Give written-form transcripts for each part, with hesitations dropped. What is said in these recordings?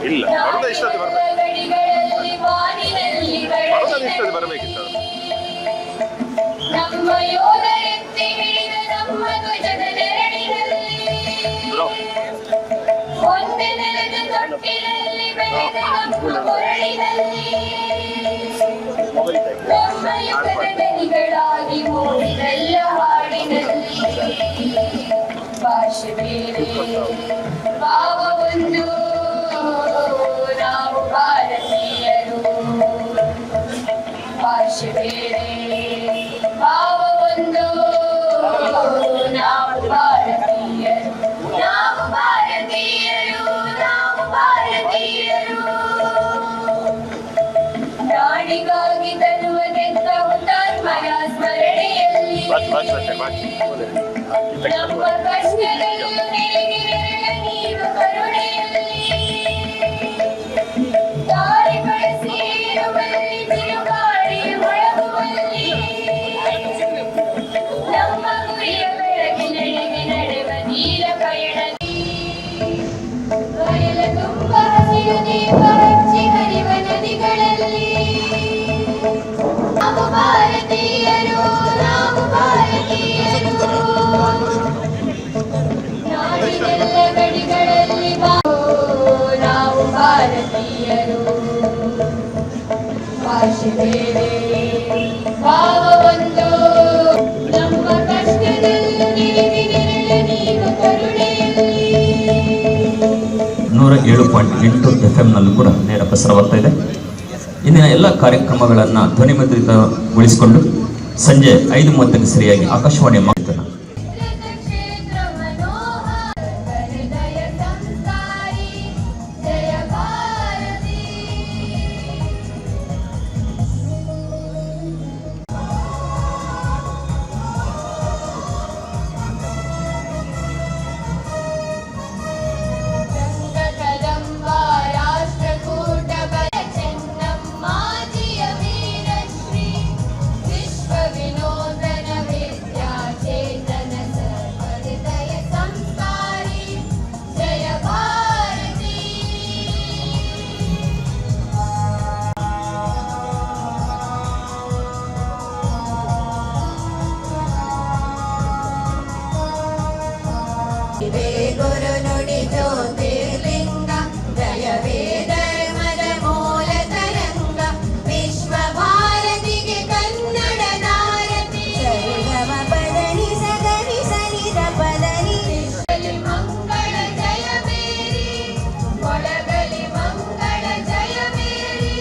ಇಲ್ಲ ಬರೋದ ಇಷ್ಟೊತ್ತು ಬರಬೇಕಿತ್ತು. ಭಾವವೊಂದು ನಾವು ಭಾರತೀಯರು, ಭಾಷೆ ಬೇರೆ ಭಾವವೊಂದು ನಾವು ಭಾರತೀಯರು, ನಾವು ಭಾರತೀಯರು, ನಾವು ಭಾರತೀಯರು. ನಾಡಿಗಾಗಿ ತರುವುದೆಂತ ಹುತಾತ್ಮರ ಸ್ಮರಣೆಯಲ್ಲಿ ನಮ್ಮ ಕಷ್ಟದಲ್ಲೂ ನೆರಗಿರಲ್ಲ ನೀವು ಕರುಣೆಯಲ್ಲಿ. ದಾರಿ ಬಳಸಿ ಇರುವಲ್ಲಿ ತಿರುಗಾಡಿ ಒಳಗುವಲ್ಲಿ ನಮ್ಮ ಗುರಿಯ ಬೆಳಗಿನೆಡೆಗೆ ನಡೆವ ನೀಲ ಪಯಣದಿ. ಬಯಲ ತುಂಬ ಹಸಿರು ದೀಪ ಹಚ್ಚಿ ಹರಿವ ನದಿಗಳಲ್ಲಿ ನಾವು ಭಾರತೀಯರು, ನಾವು ಭಾರತೀಯರು. ನಾಡಿನೆಲ್ಲ ಗಡಿಗಳಲ್ಲಿ ನಾವು ಭಾರತೀಯರು, ಭಾಷೆ ಬೇರೆ ಭಾವವೊಂದು ನಮ್ಮ ಕಷ್ಟದಲ್ಲೂ ನೆರವಿಗಿರಲ್ಲ ನೀವು ಕರುಣೆಯಲ್ಲಿ. 107.8 FM ನಲ್ಲೂ ಕೂಡ ನೇರ ಪ್ರಸಾರವಾಗ್ತಾ ಇದೆ. ಇಂದಿನ ಎಲ್ಲ ಕಾರ್ಯಕ್ರಮಗಳನ್ನು ಧ್ವನಿಮುದ್ರಿತಗೊಳಿಸಿಕೊಂಡು ಸಂಜೆ 5:30ಕ್ಕೆ ಸರಿಯಾಗಿ ಆಕಾಶವಾಣಿ ಮಾತನ್ನ ಗುರು ನುಡಿ ಜ್ಯೋತಿರ್ಲಿಂಗ ದಯವೇ ಧರ್ಮದ ಮೂಲ ತರಂಗ ವಿಶ್ವ ಭಾರತಿಗೆ ಕನ್ನಡ ನಾರತಿ. ಪದನಿ ಸಗರಿ ಸನಿದ ಪದನಿ ಮಂಗಳ ಜಯ ಮೇರಿ ಒಳಗಲಿ ಮಂಗಳ ಜಯ ಮೇರಿ.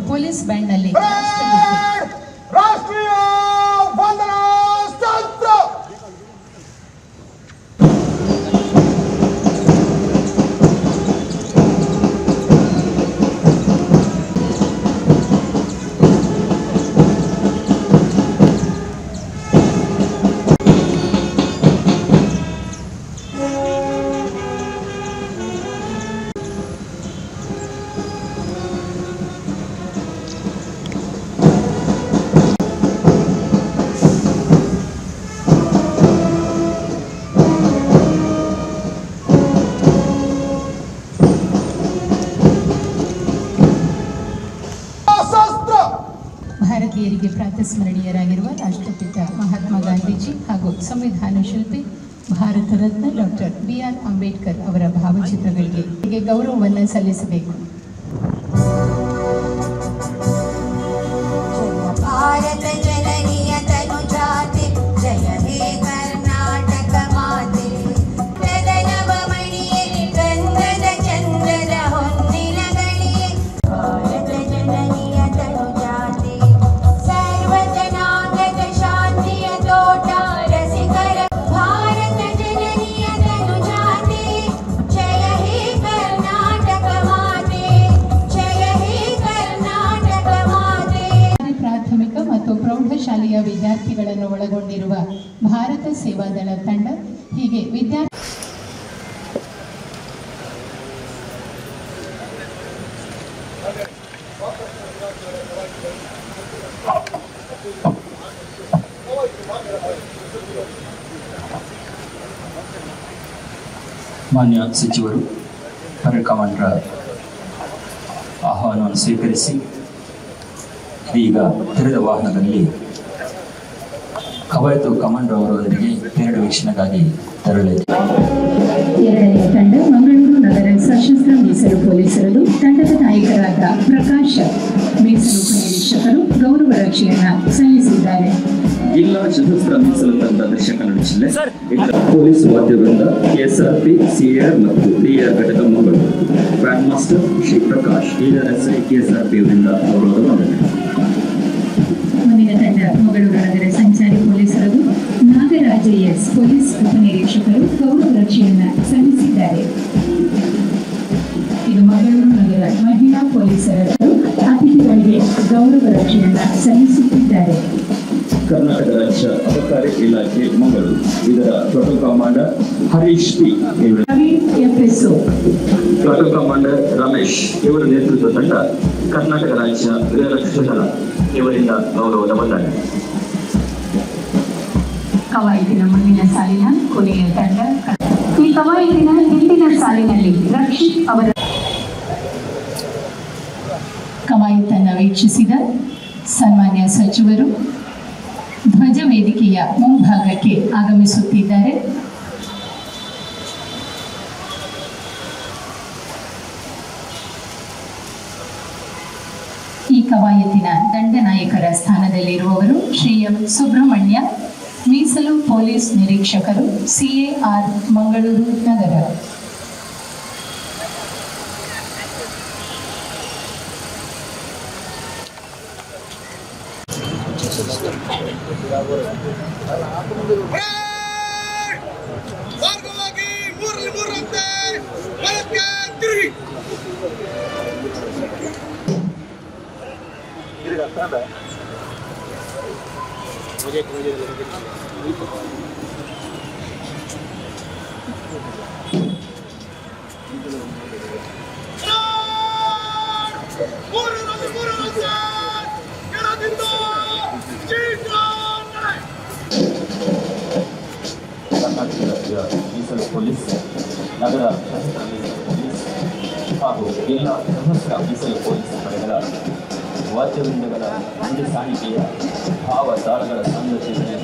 ಪೊಲೀಸ್ ಬ್ಯಾಂಡ್ನಲ್ಲಿ ರಾಷ್ಟ್ರೀಯ ವಂದನಾ ಸ್ತೋತ್ರ. ಭಾರತೀಯರಿಗೆ ಪ್ರಾತಸ್ಮರಣೀಯರಾಗಿರುವ ರಾಷ್ಟ್ರಪಿತ ಮಹಾತ್ಮ ಗಾಂಧೀಜಿ ಹಾಗೂ ಸಂವಿಧಾನ ಶಿಲ್ಪಿ ಭಾರತ ರತ್ನ ಡಾಕ್ಟರ್ BR ಅಂಬೇಡ್ಕರ್ ಅವರ ಭಾವಚಿತ್ರಗಳಿಗೆ ಗೌರವವನ್ನು ಸಲ್ಲಿಸಬೇಕು. ಭಾರತ ಜನನಿಯ ತನು ಜಾತಿ ಜಯ ಹೇ ಕರ್ನಾಟಕ ಮಾತೆ ನವಮಣಿಯೇ ಗಂಧದ ಚಂದ್ರದ ಹೊನ್ನಿನ ಗಣಿಯೇ ಭಾರತ ಜನನಿಯ ತನು ಜಾತಿ ಸರ್ವ ಜನಾಂಗದ ಶಾಂತಿಯ ತೋಟ ರಸಿಕರ ಭಾರತ ಜನನಿಯ ತನು ಜಾತಿ ಜಯ ಹೇ ಕರ್ನಾಟಕ ಮಾತೆ ಜಯ ಹೇ ಕರ್ನಾಟಕ ಮಾತೆ. ಪ್ರಾಥಮಿಕ ಮತ್ತು ಪ್ರೌಢಶಾಲೆಯ ವಿದ್ಯಾರ್ಥಿಗಳನ್ನು ಒಳಗೊಂಡಿರುವ ಭಾರತ ಸೇವಾದಳ ತಂಡ ಹೀಗೆ ವಿದ್ಯಾರ್ಥಿ ಮಾನ್ಯ ಸಚಿವರು ಪರೇಡ್ ಕಮಾಂಡರ್ ಆಹ್ವಾನವನ್ನು ಸ್ವೀಕರಿಸಿ ಈಗ ತೆರೆದ ವಾಹನದಲ್ಲಿ ಕವಾಯತು ಕಮಾಂಡರ್ ಅವರೊಂದಿಗೆ ಪರೇಡ್ ವೀಕ್ಷಣೆಗಾಗಿ ತೆರಳಿದೆ. ಎರಡನೆಯ ತಂಡ ಮಂಗಳೂರು ನಗರ ಸಶಸ್ತ್ರ ಮೀಸಲು ಪೊಲೀಸರದು. ತಂಡದ ನಾಯಕರಾದ ಪ್ರಕಾಶ್ ಮೀಸಲು ನಿರೀಕ್ಷಕರು ಗೌರವ ರಕ್ಷೆಯನ್ನ ಸಲ್ಲಿಸಿದ್ದಾರೆ. ಜಿಲ್ಲಾ ಸಶಸ್ತ್ರ ಮೀಸಲು ತಂಡ ದಕ್ಷಿಣ ಕನ್ನಡ ಜಿಲ್ಲೆ ಪೊಲೀಸ್ ವಾದ್ಯವೃಂದ KSRP CAR ಮತ್ತು DR ಘಟಕ Mangaluru grand master Shri Prakash SI KSRP ಅವರಿಂದ ಗೌರವದ ವಂದನೆ. ಮುಂದಿನ ತಂಡ ಮಂಗಳೂರು ನಗರ ಸಂಚಾರಿ ಪೊಲೀಸರದು. ನಾಗರಾಜ S ಪೊಲೀಸ್ ಉಪನಿರೀಕ್ಷಕರು ಗೌರವ ರಕ್ಷೆಯನ್ನ ಸಲ್ಲಿಸಿದ್ದಾರೆ. ಇದು ಮಂಗಳೂರು ನಗರ ಮಹಿಳಾ ಪೊಲೀಸರದು ಅತಿಥಿಗಳಿಗೆ ಗೌರವ ರಕ್ಷೆಯನ್ನ ಸಲ್ಲಿಸುತ್ತಿದ್ದಾರೆ. ಕರ್ನಾಟಕ ರಾಜ್ಯ ಅಬಕಾರಿ ಇಲಾಖೆ ಮಂಗಳೂರು ಇದರ protocol commander Harish P Praveen FSO protocol commander Ramesh ಇವರ ನೇತೃತ್ವ ತಂಡ ಕರ್ನಾಟಕ ರಾಜ್ಯ ಗೃಹ ರಕ್ಷಕ ದಳ ಇವರಿಂದ ಗೌರವದ ವಂದನೆ. ಕವಾಯತಿನ ಮುಂದಿನ ಸಾಲಿನ ಕೊನೆಯ ತಂಡ. ಈ ಕವಾಯತಿನ ಹಿಂದಿನ ಸಾಲಿನಲ್ಲಿ ರಕ್ಷಿತ್ ಅವರ ಕವಾಯತನ್ನು ವೀಕ್ಷಿಸಿದ ಸನ್ಮಾನ್ಯ ಸಚಿವರು ಧ್ವಜ ವೇದಿಕೆಯ ಮುಂಭಾಗಕ್ಕೆ ಆಗಮಿಸುತ್ತಿದ್ದಾರೆ. ಈ ಕವಾಯತಿನ ದಂಡನಾಯಕರ ಸ್ಥಾನದಲ್ಲಿರುವವರು ಶ್ರೀ ಎಂ ಸುಬ್ರಹ್ಮಣ್ಯ, ಮೀಸಲು ಪೊಲೀಸ್ ನಿರೀಕ್ಷಕರು CAR ಮಂಗಳೂರು ನಗರ. ಮಾರ್ಗವಾಗಿ ಮೂರರಂತೆ ಬಲಕ್ಕೆ ತಿರುಗಿ ಮೂರರಂತೆ ಎಡದಿಂದ ಕರ್ನಾಟಕ ರಾಜ್ಯ ಮೀಸಲು ಪೊಲೀಸ್ ನಗರ ಸಶಸ್ತ್ರ ಮೀಸಲು ಪೊಲೀಸ್ ಹಾಗೂ ಎಲ್ಲ ಸಶಸ್ತ್ರ ಮೀಸಲು ಪೊಲೀಸ್ ಪಡೆಗಳ ವಾದ್ಯವೃಂದಗಳ ನುಡಿ ಸಾಣಿಕೆಯ ಭಾವ ತಾಳಗಳ ಸಂರಚನೆ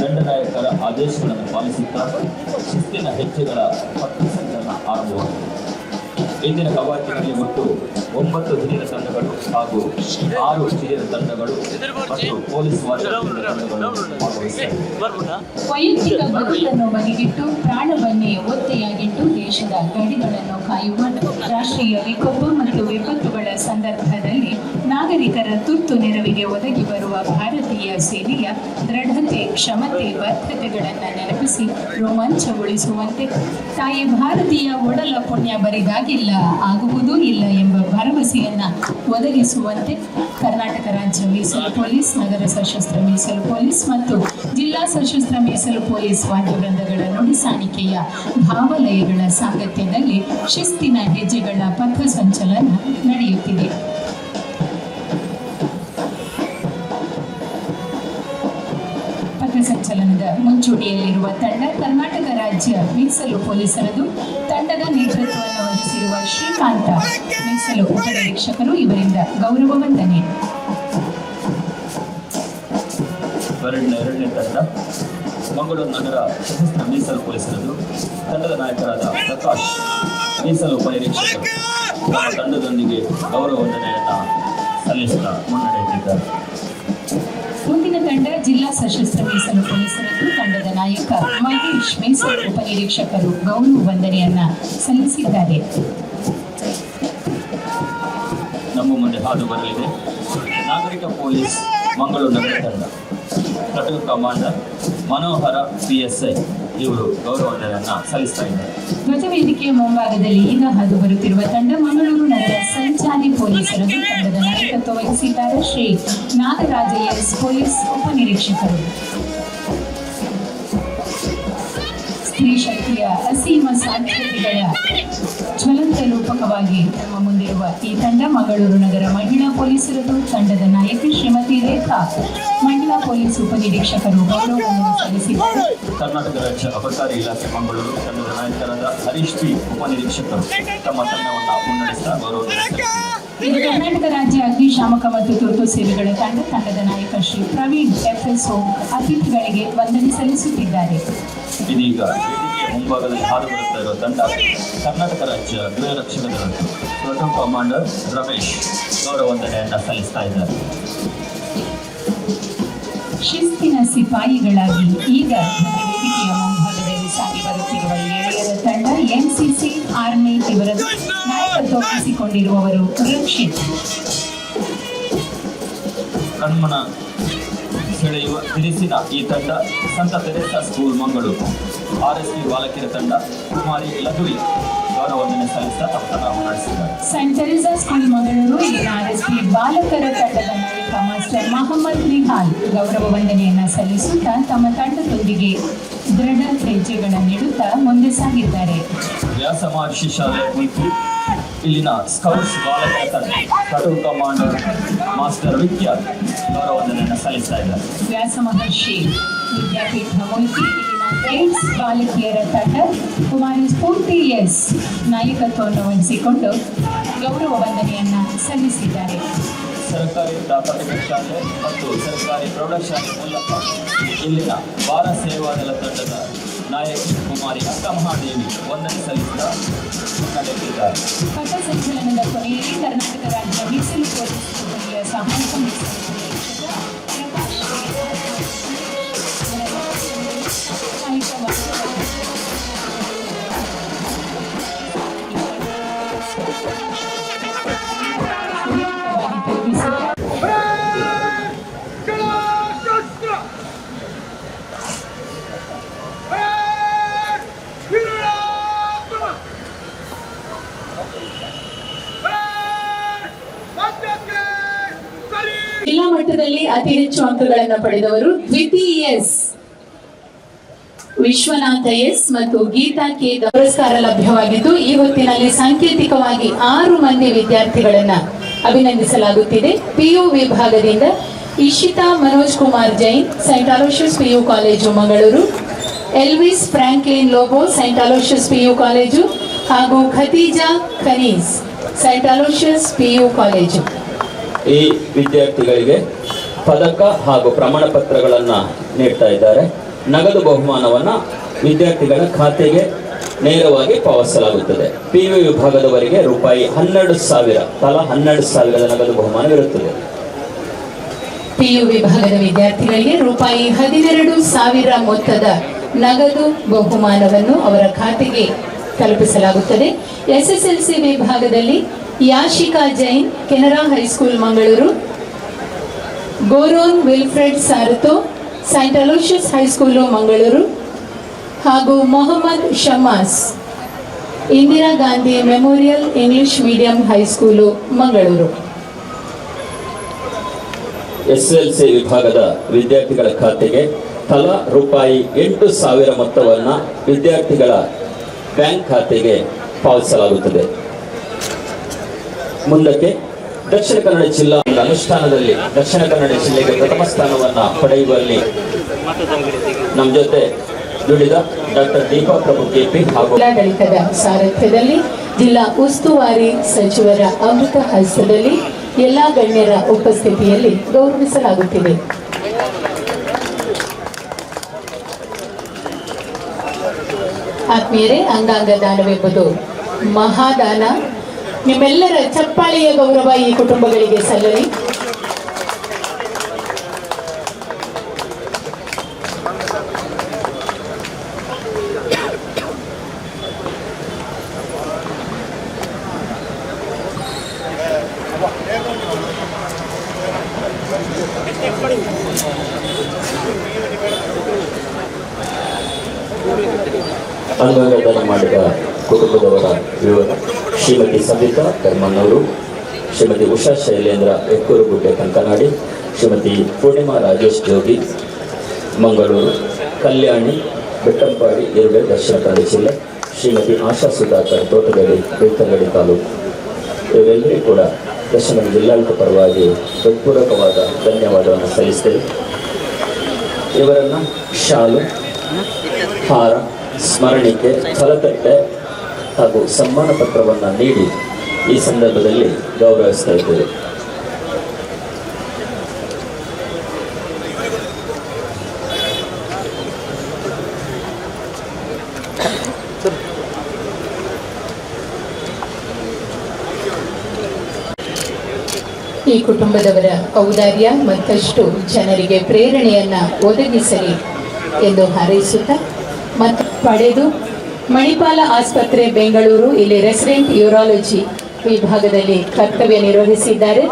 ದಂಡನಾಯಕರ ಆದೇಶಗಳನ್ನು ಪಾಲಿಸುತ್ತಾ ಶಿಸ್ತಿನ ಹೆಜ್ಜೆಗಳ ಪಥಸಂಚಲನ ಆರಂಭವಾಗಿದೆ. ಇಂದಿನ ಕವಾಯತಿನಲ್ಲಿ ಒಟ್ಟು 9 ಹಿರಿಯ ತಂಡಗಳು ಹಾಗೂ 6 ಹಿರಿಯ ತಂಡಗಳು ಮತ್ತು ಪೊಲೀಸ್ ವಾದ್ಯವೃಂದ ತಂಡಗಳು ಭಾಗವಹಿಸಿವೆ. ವೈಯಕ್ತಿಕ ಬದುಕನ್ನು ಬದಿಗಿಟ್ಟು ಪ್ರಾಣವನ್ನೇ ಒತ್ತೆಯಾಗಿಟ್ಟು ದೇಶದ ಗಡಿಗಳನ್ನು ಕಾಯುವ ರಾಷ್ಟ್ರೀಯ ವಿಕೋಪ ಮತ್ತು ವಿಪತ್ತುಗಳ ಸಂದರ್ಭದಲ್ಲಿ ನಾಗರಿಕರ ತುರ್ತು ನೆರವಿಗೆ ಒದಗಿ ಬರುವ ಭಾರತೀಯ ಸೇನೆಯ ದೃಢತೆ, ಕ್ಷಮತೆ, ಬದ್ಧತೆಗಳನ್ನು ನೆನಪಿಸಿ ರೋಮಾಂಚಗೊಳಿಸುವಂತೆ ತಾಯಿ ಭಾರತೀಯ ಒಡಲ ಪುಣ್ಯ ಬರಿದಾಗಿಲ್ಲ, ಆಗುವುದೂ ಇಲ್ಲ ಎಂಬ ಭರವಸೆಯನ್ನ ಒದಗಿಸುವಂತೆ ಕರ್ನಾಟಕ ರಾಜ್ಯ ಮೀಸಲು ಪೊಲೀಸ್, ನಗರ ಸಶಸ್ತ್ರ ಮೀಸಲು ಪೊಲೀಸ್ ಮತ್ತು ಜಿಲ್ಲಾ ಸಶಸ್ತ್ರ ಮೀಸಲು ಪೊಲೀಸ್ ವಾದ್ಯವೃಂದಗಳ ನುಡಿಸಾಣಿಕೆಯ ಭಾವಲಯಗಳ ಸಾಂಗತ್ಯದಲ್ಲಿ ಶಿಸ್ತಿನ ಹೆಜ್ಜೆಗಳ ಪಥ ಸಂಚಲನ ನಡೆಯುತ್ತಿದೆ. ಸಂಚಲನದ ಮುಂಚೂಣಿಯಲ್ಲಿರುವ ತಂಡ ಕರ್ನಾಟಕ ರಾಜ್ಯ ಮೀಸಲು ಪೊಲೀಸರದು. ತಂಡದ ನೇತೃತ್ವವನ್ನು ವಹಿಸಿರುವ ಶ್ರೀಕಾಂತ ಮೀಸಲು ಉಪನಿರೀಕ್ಷಕರು ಇವರಿಂದ ಗೌರವ ವಂದನೆ. ಪರೇಡ್ನ 2ನೇ ತಂಡ ಮಂಗಳೂರು ನಗರ ಸಶಸ್ತ್ರ ಮೀಸಲು ಪೊಲೀಸರದು ತಂಡದ ನಾಯಕರಾದ ಪ್ರಕಾಶ್ ಮೀಸಲು ಉಪನಿರೀಕ್ಷಕರು ತಮ್ಮ ತಂಡದೊಂದಿಗೆ ಗೌರವ ವಂದನೆಯನ್ನು ಸಲ್ಲಿಸುತ್ತಾ ಮುನ್ನಡೆಯುತ್ತಿದ್ದಾರೆ. ಮುಂದಿನ ತಂಡ ಜಿಲ್ಲಾ ಸಶಸ್ತ್ರ ಮೀಸಲು ಪೊಲೀಸರದ್ದು ತಂಡದ ನಾಯಕ ಮಹೇಶ್ ಮೀಸಲು ಉಪನಿರೀಕ್ಷಕರು ಗೌರವ ವಂದನೆಯನ್ನ ಸಲ್ಲಿಸಿದ್ದಾರೆ. ನಮ್ಮ ಮುಂದೆ ಹಾದು ಬರಲಿದೆ ನಾಗರಿಕ ಪೊಲೀಸ್ ಮಂಗಳೂರು ನಗರ ತಂಡ. ಪ್ಲಾಟೂನ್ ಕಮಾಂಡರ್ ಮನೋಹರ PSI ಇವರು ಗೌರವ ವಂದನೆಯನ್ನ ಸಲ್ಲಿಸ್ತಾ ಇದ್ದಾರೆ. ಧ್ವಜವೇದಿಕೆಯ ಮುಂಭಾಗದಲ್ಲಿ ಈಗ ಹಾದು ಬರುತ್ತಿರುವ ತಂಡ ಮಂಗಳೂರು ನಗರ ಸಂಚಾರಿ ಪೊಲೀಸರದು ತಂಡದ ನಾಯಕತ್ವ ವಹಿಸಿದ್ದಾರೆ ಶ್ರೀ ನಾಗರಾಜ ಎಸ್ ಪೊಲೀಸ್ ಉಪನಿರೀಕ್ಷಕರು. ಸ್ತ್ರೀ ಶಕ್ತಿಯ ಅಸೀಮ ಸಾಧ್ಯತೆಗಳ ಜ್ವಲಂತ ರೂಪಕವಾಗಿ ನಮ್ಮ ಮುಂದಿರುವ ಈ ತಂಡ ಮಂಗಳೂರು ನಗರ ಮಹಿಳಾ ಪೊಲೀಸರದು ತಂಡದ ನಾಯಕಿ ಶ್ರೀಮತಿ ರೇಖಾ ಮಹಿಳಾ ಪೊಲೀಸ್ ಉಪನಿರೀಕ್ಷಕರು ಗೌರವವನ್ನು ಸಲ್ಲಿಸಿದ್ದಾರೆ. ಕರ್ನಾಟಕ ರಾಜ್ಯ ಅಬಕಾರಿ ಇಲಾಖೆ ಮಂಗಳೂರು ತಂಡದ ನಾಯಕರಾದ ಹರೀಶ್ P ಉಪನಿರೀಕ್ಷಕರು ತಮ್ಮ ತಂಡವನ್ನು ಮುನ್ನಡೆಸಿದ ಗೌರವ ಇದು ಕರ್ನಾಟಕ ರಾಜ್ಯ ಅಗ್ನಿಶಾಮಕ ಮತ್ತು ತುರ್ತು ಸೇವೆಗಳ ತಂಡದ ನಾಯಕ ಶ್ರೀ ಪ್ರವೀಣ್ FSO ಅತಿಥಿಗಳಿಗೆ ವಂದನೆ ಸಲ್ಲಿಸುತ್ತಿದ್ದಾರೆ. ಇದೀಗ ವೇದಿಕೆಯ ಮುಂಭಾಗದಲ್ಲಿ ಹಾದು ಬರುತ್ತಾ ಇರುವ ತಂಡ ಕರ್ನಾಟಕ ರಾಜ್ಯ ಗೃಹ ರಕ್ಷಕ ದಳದ್ದು ಪ್ಲಾಟೂನ್ ಕಮಾಂಡರ್ ರಮೇಶ್ ಗೌರವ ವಂದನೆಯನ್ನ ಸಲ್ಲಿಸ್ತಾ ಇದ್ದಾರೆ. ಶಿಸ್ತಿನ ಸಿಪಾಯಿಗಳಾಗಿ ಈಗ ವೇದಿಕೆಯ ಮುಂಭಾಗದಲ್ಲಿ ಸಾಗಿ ಬರುತ್ತಿರುವ ಗೆಳೆಯರ ತಂಡ NCC ಆರ್ಮಿ ಇವರ ನಾಯಕತ್ವ ವಹಿಸಿಕೊಂಡಿರುವವರು ರಕ್ಷಿತ್. ಕಣ್ಮನ ಸೆಳೆಯುವ ಬಿರುಸಿನ ಈ ತಂಡ ಸಂತ ತೆರೇಸಾ ಸ್ಕೂಲ್ ಮಂಗಳೂರು RSP ಬಾಲಕಿಯರ ತಂಡ ಕುಮಾರಿ ಲಘುವಿ ಗೌರವ ವಂದನೆ ಸಲ್ಲಿಸ್ತಾ ತಮ್ಮ ನಡೆಸಿದ್ದಾರೆ. ಸೈಂಟ್ ತೆರೇಸಾ ಸ್ಕೂಲ್ ಮಂಗಳೂರು ಇಲ್ಲಿನ RSP ಬಾಲಕರ ತಂಡದ ನಾಯಕ ಮಾಸ್ಟರ್ ಮೊಹಮ್ಮದ್ ನಿಹಾಲ್ ಗೌರವ ವಂದನೆಯನ್ನ ಸಲ್ಲಿಸುತ್ತಾ ತಮ್ಮ ತಂಡದೊಂದಿಗೆ ದೃಢ ಹೆಜ್ಜೆಗಳನ್ನಿಡುತ್ತಾ ಮುಂದೆ ಸಾಗಿದ್ದಾರೆ. ವ್ಯಾಸ ಮಹರ್ಷಿ ಶಾಲೆ ಉಡುಪಿ ಇಲ್ಲಿನ ಸ್ಕೌಟ್ಸ್ ಬಾಲಕರ ತಂಡ ಪ್ಲಾಟೂನ್ ಕಮಾಂಡರ್ ಮಾಸ್ಟರ್ ವಿಖ್ಯಾತ್ ಗೌರವ ವಂದನೆಯನ್ನು ಸಲ್ಲಿಸ್ತಾ ಇದ್ದಾರೆ. ವ್ಯಾಸ ಮಹರ್ಷಿ ವಿದ್ಯಾಪೀಠ ಮುಲ್ಕಿ ಗೈಡ್ಸ್ ಬಾಲಕಿಯರ ತಂಡ ಕುಮಾರಿ ಸ್ಫೂರ್ತಿ ಎಸ್ ನಾಯಕತ್ವವನ್ನು ವಹಿಸಿಕೊಂಡು ಗೌರವ ವಂದನೆಯನ್ನ ಸಲ್ಲಿಸಿದ್ದಾರೆ. ಸರ್ಕಾರಿ ಪ್ರಾಥಮಿಕ ಶಾಲೆ ಮತ್ತು ಸರ್ಕಾರಿ ಪ್ರೌಢಶಾಲೆ ಮೂಲಕ ಇಲ್ಲಿನ ಬಾಲ ಸೇವಾದಳ ತಂಡದ ನಾಯಕಿ ಕುಮಾರಿ ಅಕ್ಕಮಹಾದೇವಿ ವಂದನೆ ಸಲ್ಲಿಸುತ್ತಾ ಮುನ್ನಡೆಯುತ್ತಿದ್ದಾರೆ. ಪಥಸಂಚಲನದ ಕೊನೆಯಲ್ಲಿ ಕರ್ನಾಟಕ ರಾಜ್ಯ ಮೀಸಲು ಪೊಲೀಸ್ ಸಿಬ್ಬಂದಿಯ ಸಹಾಯಕ ಮೀಸಲು ಪರೀಕ್ಷಕ ಪ್ರಕಾಶ್ ಶಸ್ತ್ರ ವೀರರಾಮ ಮಧ್ಯಕ್ಕೆ ಸರಿ. ಜಿಲ್ಲಾ ಮಟ್ಟದಲ್ಲಿ ಅತಿ ಹೆಚ್ಚು ಅಂಕಗಳನ್ನು ಪಡೆದವರು ದ್ವಿತೀಯ ವಿಶ್ವನಾಥ ಎಸ್ ಮತ್ತು ಗೀತಾ ಕೆ ಪುರಸ್ಕಾರ ಲಭ್ಯವಾಗಿದ್ದು ಈ ಹೊತ್ತಿನಲ್ಲಿ ಸಾಂಕೇತಿಕವಾಗಿ 6 ಮಂದಿ ವಿದ್ಯಾರ್ಥಿಗಳನ್ನ ಅಭಿನಂದಿಸಲಾಗುತ್ತಿದೆ. PU ವಿಭಾಗದಿಂದ Ishita Manoj Kumar Jain Saint Aloysius PU college Mangaluru, Elvis Franklin Lobo Saint Aloysius PU college ಹಾಗೂ Khadija Khanees Saint Aloysius PU college. ಈ ವಿದ್ಯಾರ್ಥಿಗಳಿಗೆ ಪದಕ ಹಾಗೂ ಪ್ರಮಾಣ ಪತ್ರಗಳನ್ನು ನೀಡ್ತಾ ಇದ್ದಾರೆ. ನಗದು ಬಹುಮಾನವನ್ನು ವಿದ್ಯಾರ್ಥಿಗಳ ಖಾತೆಗೆ ನೇರವಾಗಿ ಪಾವತಿಸಲಾಗುತ್ತದೆ. PU ವಿಭಾಗದವರಿಗೆ ರೂಪಾಯಿ 12,000 ತಲಾ 12,000 ನಗದು ಬಹುಮಾನವಿರುತ್ತದೆ. PU ವಿಭಾಗದ ವಿದ್ಯಾರ್ಥಿಗಳಿಗೆ ರೂಪಾಯಿ 12,000 ಮೊತ್ತದ ನಗದು ಬಹುಮಾನವನ್ನು ಅವರ ಖಾತೆಗೆ ತಲುಪಿಸಲಾಗುತ್ತದೆ. SSLC ವಿಭಾಗದಲ್ಲಿ ಯಾಶಿಕಾ ಜೈನ್ ಕೆನರಾ ಹೈಸ್ಕೂಲ್ ಮಂಗಳೂರು, ಗೋರೋನ್ ವಿಲ್ಫ್ರೆಡ್ ಸಾರಥೋ ಸೈಂಟ್ ಅಲೋಷಿಯಸ್ ಹೈಸ್ಕೂಲು ಮಂಗಳೂರು ಹಾಗೂ Mohammed Shamas Indira Gandhi memorial English medium high school Mangaluru. SSLC ವಿಭಾಗದ ವಿದ್ಯಾರ್ಥಿಗಳ ಖಾತೆಗೆ ತಲಾ ರೂಪಾಯಿ 8,000 ಮೊತ್ತವನ್ನು ವಿದ್ಯಾರ್ಥಿಗಳ ಬ್ಯಾಂಕ್ ಖಾತೆಗೆ ಪಾವತಿಸಲಾಗುತ್ತದೆ. ಮುಂದಕ್ಕೆ ದಕ್ಷಿಣ ಕನ್ನಡ ಜಿಲ್ಲಾ ಅನುಷ್ಠಾನದಲ್ಲಿ ದಕ್ಷಿಣ ಕನ್ನಡ ಜಿಲ್ಲೆಗೆ ಪ್ರಥಮ ಸ್ಥಾನವನ್ನು ಪಡೆಯುವಲ್ಲಿ ನಮ್ಮ ಜೊತೆ ದುಡಿದ ಡಾಕ್ಟರ್ ದೀಪಾ ಪ್ರಭು KP ಹಾಗೂ ಜಿಲ್ಲಾಡಳಿತದ ಸಾರಥ್ಯದಲ್ಲಿ ಜಿಲ್ಲಾ ಉಸ್ತುವಾರಿ ಸಚಿವರ ಅಮೃತ ಹಸ್ತದಲ್ಲಿ ಎಲ್ಲಾ ಗಣ್ಯರ ಉಪಸ್ಥಿತಿಯಲ್ಲಿ ಗೌರವಿಸಲಾಗುತ್ತಿದೆ. ಆತ್ಮೀಯರೇ, ಅಂಗಾಂಗ ದಾನವೆಂಬುದು ಮಹಾದಾನ. ನಿಮ್ಮೆಲ್ಲರ ಚಪ್ಪಾಳೆಯ ಗೌರವ ಈ ಕುಟುಂಬಗಳಿಗೆ ಸಲ್ಲಲಿ. ಅಂಗಾಂಗ ದಾನ ಮಾಡಿದ ಕುಟುಂಬದವರ ವಿವರ: ಶ್ರೀಮತಿ ಸಂಗೀತಾ ಕರ್ಮಣ್ಣವರು, ಶ್ರೀಮತಿ ಉಷಾ ಶೈಲೇಂದ್ರ ಎಕ್ಕೂರುಗುಡ್ಡೆ ಕಂಕನಾಡಿ, ಶ್ರೀಮತಿ ಪೂರ್ಣಿಮಾ ರಾಜೇಶ್ ಜೋಗಿ ಮಂಗಳೂರು, ಕಲ್ಯಾಣಿ ಬೆಟ್ಟಂಪಾಡಿ ಇರುವೆ ದಕ್ಷಿಣ ಕನ್ನಡ ಜಿಲ್ಲೆ, ಶ್ರೀಮತಿ ಆಶಾ ಸುಧಾಕರ್ ತೋಟಗಡಿ ಬೆಳ್ತಂಗಡಿ ತಾಲೂಕು. ಇವರೆಲ್ಲರೂ ಕೂಡ ದಕ್ಷಿಣ ಕನ್ನಡ ಜಿಲ್ಲಾಡಳಿತ ಪರವಾಗಿ ಹೃತ್ಪೂರ್ವಕವಾದ ಧನ್ಯವಾದವನ್ನು ಸಲ್ಲಿಸ್ತೇವೆ. ಇವರನ್ನು ಶಾಲು, ಹಾರ, ಸ್ಮರಣಿಕೆ, ಫಲತಟ್ಟೆ ಹಾಗೂ ಸನ್ಮಾನ ಪತ್ರವನ್ನು ನೀಡಿ ಈ ಸಂದರ್ಭದಲ್ಲಿ ಗೌರವಿಸ್ತಾ ಇದ್ದೇವೆ. ಈ ಕುಟುಂಬದವರ ಔದಾರ್ಯ ಮತ್ತಷ್ಟು ಜನರಿಗೆ ಪ್ರೇರಣೆಯನ್ನ ಒದಗಿಸಲಿ ಎಂದು ಹಾರೈಸುತ್ತಾ ಮತ್ತು ಪಡೆದು ಮಣಿಪಾಲ ಆಸ್ಪತ್ರೆ ಬೆಂಗಳೂರು ಇಲ್ಲಿ ರೆಸಿಡೆಂಟ್ ಯೂರಾಲಜಿ ವಿಭಾಗದಲ್ಲಿ ಕರ್ತವ್ಯ ನಿರ್ವಹಿಸಿದ್ದಾರೆ.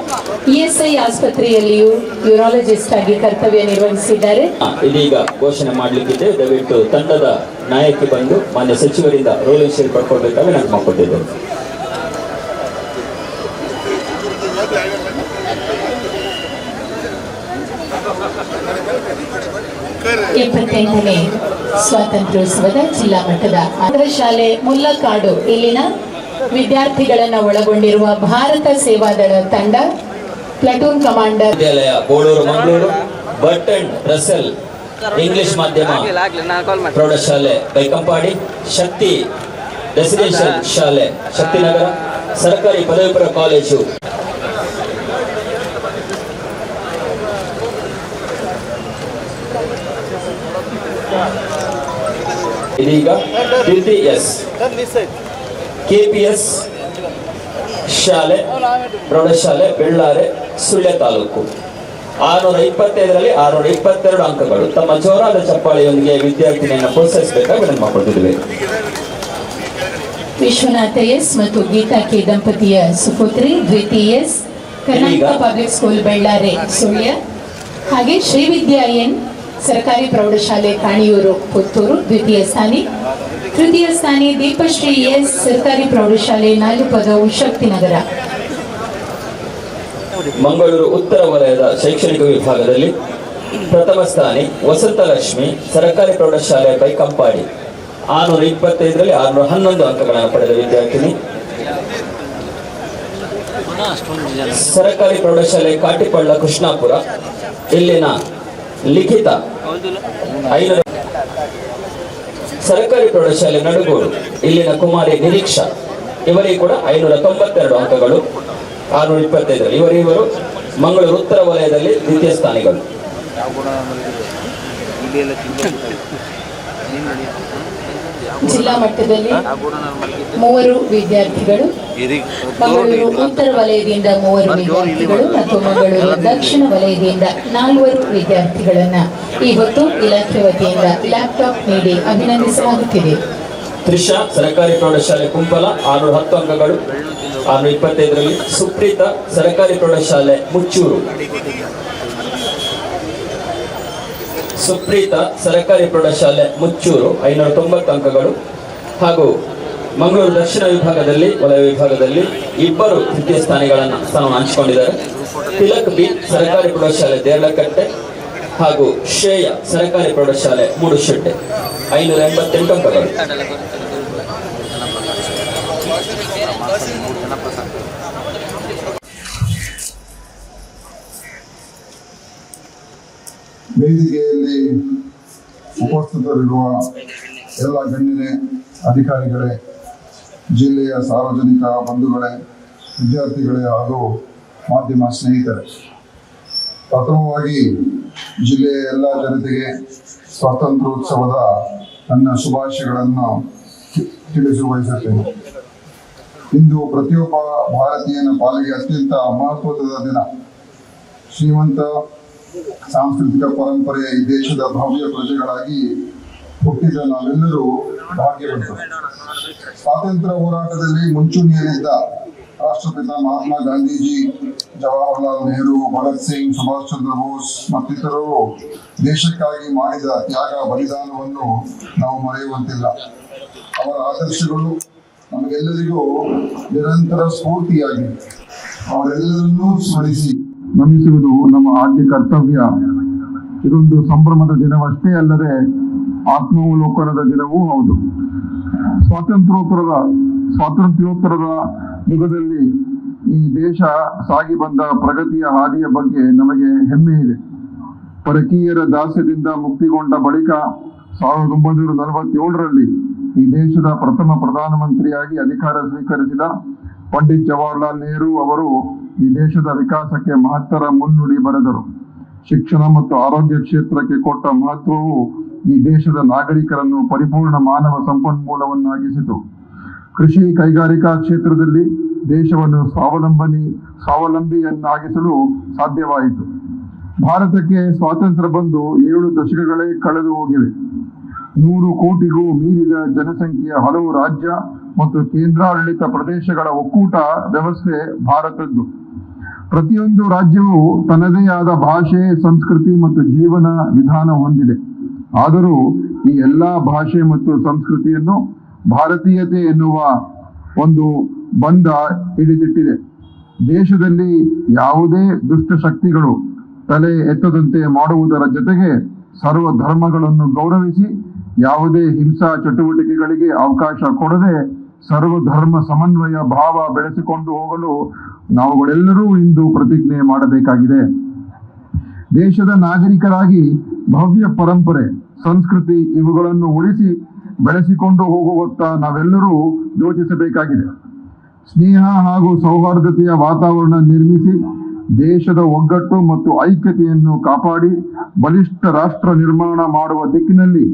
ಇಎಸ್ಐ ಆಸ್ಪತ್ರೆಯಲ್ಲಿಯೂ ಯೂರಾಲಜಿಸ್ಟ್ ಆಗಿ ಕರ್ತವ್ಯ ನಿರ್ವಹಿಸಿದ್ದಾರೆ. ಇದೀಗ ಘೋಷಣೆ ಮಾಡಲಿಕ್ಕಿದೆ. ದಯವಿಟ್ಟು ತಂಡದ ನಾಯಕಿ ಬಂದು ಮಾನ್ಯ ಸಚಿವರಿಂದ ರೋಲಿಂಗ್ ಶೀಟ್ ಪಡ್ಕೊಳ್ಬೇಕಾಗಿ ನಾನು ಮಾಡಿಕೊಟ್ಟಿದ್ದೇನೆ. 28ನೇ ಸ್ವಾತಂತ್ರ್ಯೋತ್ಸವದ ಜಿಲ್ಲಾ ಮಟ್ಟದ ಶಾಲೆ ಮುಲ್ಲಕಾಡು ಇಲ್ಲಿನ ವಿದ್ಯಾರ್ಥಿಗಳನ್ನು ಒಳಗೊಂಡಿರುವ ಭಾರತ ಸೇವಾದಳ ತಂಡ platoon commander Vidyalaya Boloor Mangaluru, BERT and Russell English ಮಾಧ್ಯಮ ಪ್ರೌಢಶಾಲೆ ಬೈಕಂಪಾಡಿ, ಶಕ್ತಿ ರೆಸಿಡೆನ್ಷಿಯಲ್ ಶಾಲೆ ಶಕ್ತಿನಗರ, ಸರ್ಕಾರಿ ಪದವಿ ಪೂರ್ವ ಕಾಲೇಜು ಇದೀಗ ದ್ವಿತೀಯಸ್ ಕೆಪಿಎಸ್ ಶಾಲೆ ಪ್ರೌಢಶಾಲೆ ಬೆಳ್ಳಾರೆ ಸುಳ್ಯ ತಾಲೂಕು 625ರಲ್ಲಿ 622 ಅಂಕಗಳು. ತಮ್ಮ ಜೋರಾದ ಚಪ್ಪಾಳೆಯೊಂದಿಗೆ ವಿದ್ಯಾರ್ಥಿನಿಯನ್ನು ಪ್ರೋತ್ಸಾಹಿಸಬೇಕಾಗಿ ನಾನು ಮಾಡಿಕೊಟ್ಟಿದ್ದೇವೆ. ವಿಶ್ವನಾಥ ಎಸ್ ಮತ್ತು ಗೀತಾ ಕೆ ದಂಪತಿಯ ಸುಪುತ್ರಿ ದ್ವಿತೀಯ S Karnataka public school Bellare Sullia, ಹಾಗೆ ಶ್ರೀವಿದ್ಯಾ ಎನ್ ಸರ್ಕಾರಿ ಪ್ರೌಢಶಾಲೆ ಕಾಣಿಯೂರು ಪುತ್ತೂರು ದ್ವಿತೀಯ ಸ್ಥಾನಿ, ತೃತೀಯ ಸ್ಥಾನಿ ದೀಪಶ್ರೀ ಎಸ್ ಸರ್ಕಾರಿ ಪ್ರೌಢಶಾಲೆ ನಾಲ್ಪದವು ಶಕ್ತಿನಗರ. ಮಂಗಳೂರು ಉತ್ತರ ವಲಯದ ಶೈಕ್ಷಣಿಕ ವಿಭಾಗದಲ್ಲಿ ಪ್ರಥಮ ಸ್ಥಾನಿ ವಸಂತಲಕ್ಷ್ಮಿ ಸರ್ಕಾರಿ ಪ್ರೌಢಶಾಲೆ ಬೈಕಂಪಾಡಿ 625ರಲ್ಲಿ 611 ಅಂಕಗಳನ್ನು ಪಡೆದ ವಿದ್ಯಾರ್ಥಿನಿ. ಸರ್ಕಾರಿ ಪ್ರೌಢಶಾಲೆ ಕಾಟಿಪಳ್ಳ ಕೃಷ್ಣಾಪುರ ಇಲ್ಲಿನ ಲಿಖಿತ 500. ಸರ್ಕಾರಿ ಪ್ರೌಢಶಾಲೆ ನಡುಗೂರು ಇಲ್ಲಿನ ಕುಮಾರಿ ನಿರೀಕ್ಷಾ ಇವರಿಗೆ ಕೂಡ 592 ಅಂಕಗಳು 625ರಲ್ಲಿ. ಇವರು ಮಂಗಳೂರು ಉತ್ತರ ವಲಯದಲ್ಲಿ ದ್ವಿತೀಯ ಸ್ಥಾನಿಗಳು. ಜಿಲ್ಲಾ ಮಟ್ಟದಲ್ಲಿ 3 ವಿದ್ಯಾರ್ಥಿಗಳು, ಮಂಗಳೂರು ಉತ್ತರ ವಲಯದಿಂದ 3 ವಿದ್ಯಾರ್ಥಿಗಳು ಮತ್ತು ಮಂಗಳೂರು ದಕ್ಷಿಣ ವಲಯದಿಂದ 4 ವಿದ್ಯಾರ್ಥಿಗಳನ್ನ ಈ ಹೊತ್ತು ಇಲಾಖೆ ವತಿಯಿಂದ ಲ್ಯಾಪ್ಟಾಪ್ ನೀಡಿ ಅಭಿನಂದಿಸಲಾಗುತ್ತಿದೆ. ತ್ರಿಷಾ ಸರ್ಕಾರಿ ಪ್ರೌಢಶಾಲೆ ಕುಂಪಲ 610 ಅಂಕಗಳು 625ರಲ್ಲಿ. ಸುಪ್ರೀತಾ ಸರ್ಕಾರಿ ಪ್ರೌಢಶಾಲೆ ಮುಚ್ಚೂರು, ಸುಪ್ರೀತಾ ಸರ್ಕಾರಿ ಪ್ರೌಢಶಾಲೆ ಮುಚ್ಚೂರು 590 ಅಂಕಗಳು. ಹಾಗೂ ಮಂಗಳೂರು ದಕ್ಷಿಣ ವಿಭಾಗದಲ್ಲಿ ವಲಯ ವಿಭಾಗದಲ್ಲಿ 2 ತೃತೀಯ ಸ್ಥಾನಗಳನ್ನು ಹಂಚಿಕೊಂಡಿದ್ದಾರೆ. ತಿಲಕ್ ಬಿ ಸರ್ಕಾರಿ ಪ್ರೌಢಶಾಲೆ ದೇರ್ಲಕಟ್ಟೆ ಹಾಗೂ ಶ್ರೇಯ ಸರ್ಕಾರಿ ಪ್ರೌಢಶಾಲೆ ಮೂಡುಶೆಟ್ಟೆ 588 ಅಂಕಗಳು. ವೇದಿಕೆಯಲ್ಲಿ ಉಪಸ್ಥಿತರಿರುವ ಎಲ್ಲ ಗಣ್ಯರೇ, ಅಧಿಕಾರಿಗಳೇ, ಜಿಲ್ಲೆಯ ಸಾರ್ವಜನಿಕ ಬಂಧುಗಳೇ, ವಿದ್ಯಾರ್ಥಿಗಳೇ ಹಾಗೂ ಮಾಧ್ಯಮ ಸ್ನೇಹಿತರೆ, ಪ್ರಥಮವಾಗಿ ಜಿಲ್ಲೆಯ ಎಲ್ಲ ಜನತೆಗೆ ಸ್ವಾತಂತ್ರ್ಯೋತ್ಸವದ ನನ್ನ ಶುಭಾಶಯಗಳನ್ನು ಬಯಸುತ್ತೇನೆ. ಇಂದು ಪ್ರತಿಯೊಬ್ಬ ಭಾರತೀಯನ ಪಾಲಿಗೆ ಅತ್ಯಂತ ಮಹತ್ವದ ದಿನ. ಶ್ರೀಮಂತ ಸಾಂಸ್ಕೃತಿಕ ಪರಂಪರೆಯ ಈ ದೇಶದ ಭವ್ಯ ಪ್ರಜೆಗಳಾಗಿ ಹುಟ್ಟಿದ ನಾವೆಲ್ಲರೂ ಭಾಗ್ಯವಂತರು. ಸ್ವಾತಂತ್ರ್ಯ ಹೋರಾಟದಲ್ಲಿ ಮುಂಚೂಣಿಯಲ್ಲಿದ್ದ ರಾಷ್ಟ್ರಪಿತ ಮಹಾತ್ಮ ಗಾಂಧೀಜಿ, ಜವಾಹರ್ಲಾಲ್ ನೆಹರು, ಭಗತ್ ಸಿಂಗ್, ಸುಭಾಷ್ ಚಂದ್ರ ಬೋಸ್ ಮತ್ತಿತರರು ದೇಶಕ್ಕಾಗಿ ಮಾಡಿದ ತ್ಯಾಗ ಬಲಿದಾನವನ್ನು ನಾವು ಮರೆಯುವಂತಿಲ್ಲ. ಅವರ ಆದರ್ಶಗಳು ನಮಗೆಲ್ಲರಿಗೂ ನಿರಂತರ ಸ್ಫೂರ್ತಿಯಾಗಿ ಅವರೆಲ್ಲರನ್ನೂ ಸ್ಮರಿಸಿ ನಮಿಸುವುದು ನಮ್ಮ ಆದ್ಯ ಕರ್ತವ್ಯ. ಇದೊಂದು ಸಂಭ್ರಮದ ದಿನವಷ್ಟೇ ಅಲ್ಲದೆ ಆತ್ಮಾವಲೋಕನದ ದಿನವೂ ಹೌದು. ಸ್ವಾತಂತ್ರ್ಯೋತ್ತರದ ಯುಗದಲ್ಲಿ ಈ ದೇಶ ಸಾಗಿ ಬಂದ ಪ್ರಗತಿಯ ಹಾದಿಯ ಬಗ್ಗೆ ನಮಗೆ ಹೆಮ್ಮೆ ಇದೆ. ಪರಕೀಯರ ದಾಸ್ಯದಿಂದ ಮುಕ್ತಿಗೊಂಡ ಬಳಿಕ 1947ರಲ್ಲಿ ಈ ದೇಶದ ಪ್ರಥಮ ಪ್ರಧಾನಮಂತ್ರಿಯಾಗಿ ಅಧಿಕಾರ ಸ್ವೀಕರಿಸಿದ ಪಂಡಿತ್ ಜವಾಹರ್ಲಾಲ್ ನೆಹರು ಅವರು ಈ ದೇಶದ ವಿಕಾಸಕ್ಕೆ ಮಹತ್ತರ ಮುನ್ನುಡಿ ಬರೆದರು. ಶಿಕ್ಷಣ ಮತ್ತು ಆರೋಗ್ಯ ಕ್ಷೇತ್ರಕ್ಕೆ ಕೊಟ್ಟ ಮಹತ್ವವು ಈ ದೇಶದ ನಾಗರಿಕರನ್ನು ಪರಿಪೂರ್ಣ ಮಾನವ ಸಂಪನ್ಮೂಲವನ್ನಾಗಿಸಿತು. ಕೃಷಿ ಕೈಗಾರಿಕಾ ಕ್ಷೇತ್ರದಲ್ಲಿ ದೇಶವನ್ನು ಸ್ವಾವಲಂಬಿಯನ್ನಾಗಿಸಲು ಸಾಧ್ಯವಾಯಿತು. ಭಾರತಕ್ಕೆ ಸ್ವಾತಂತ್ರ್ಯ ಬಂದು 7 ದಶಕಗಳೇ ಕಳೆದು ಹೋಗಿವೆ. 100 ಕೋಟಿಗೂ ಮೀರಿದ ಜನಸಂಖ್ಯೆಯ ಹಲವು ರಾಜ್ಯ ಮತ್ತು ಕೇಂದ್ರಾಡಳಿತ ಪ್ರದೇಶಗಳ ಒಕ್ಕೂಟ ವ್ಯವಸ್ಥೆ ಭಾರತದ್ದು. ಪ್ರತಿಯೊಂದು ರಾಜ್ಯವು ತನ್ನದೇ ಆದ ಭಾಷೆ, ಸಂಸ್ಕೃತಿ ಮತ್ತು ಜೀವನ ವಿಧಾನ ಹೊಂದಿದೆ. ಆದರೂ ಈ ಎಲ್ಲಾ ಭಾಷೆ ಮತ್ತು ಸಂಸ್ಕೃತಿಯನ್ನು ಭಾರತೀಯತೆ ಎನ್ನುವ ಒಂದು ಬಂಧ ಹಿಡಿದಿಟ್ಟಿದೆ. ದೇಶದಲ್ಲಿ ಯಾವುದೇ ದುಷ್ಟ ಶಕ್ತಿಗಳು ತಲೆ ಎತ್ತದಂತೆ ಮಾಡುವುದರ ಜೊತೆಗೆ ಸರ್ವ ಧರ್ಮಗಳನ್ನು ಗೌರವಿಸಿ ಯಾವುದೇ ಹಿಂಸಾ ಚಟುವಟಿಕೆಗಳಿಗೆ ಅವಕಾಶ ಕೊಡದೆ ಸರ್ವಧರ್ಮ ಸಮನ್ವಯ ಭಾವ ಬೆಳೆಸಿಕೊಂಡು ಹೋಗಲು ನಾವುಗಳೆಲ್ಲರೂ ಇಂದು ಪ್ರತಿಜ್ಞೆ ಮಾಡಬೇಕಾಗಿದೆ. ದೇಶದ ನಾಗರಿಕರಾಗಿ ಭವ್ಯ ಪರಂಪರೆ, ಸಂಸ್ಕೃತಿ ಇವುಗಳನ್ನು ಉಳಿಸಿ ಬೆಳೆಸಿಕೊಂಡು ಹೋಗುವತ್ತ ನಾವೆಲ್ಲರೂ ಯೋಚಿಸಬೇಕಾಗಿದೆ. ಸ್ನೇಹ ಹಾಗೂ ಸೌಹಾರ್ದತೆಯ ವಾತಾವರಣ ನಿರ್ಮಿಸಿ ದೇಶದ ಒಗ್ಗಟ್ಟು ಮತ್ತು ಐಕ್ಯತೆಯನ್ನು ಕಾಪಾಡಿ ಬಲಿಷ್ಠ ರಾಷ್ಟ್ರ ನಿರ್ಮಾಣ ಮಾಡುವ ದಿಕ್ಕಿನಲ್ಲಿ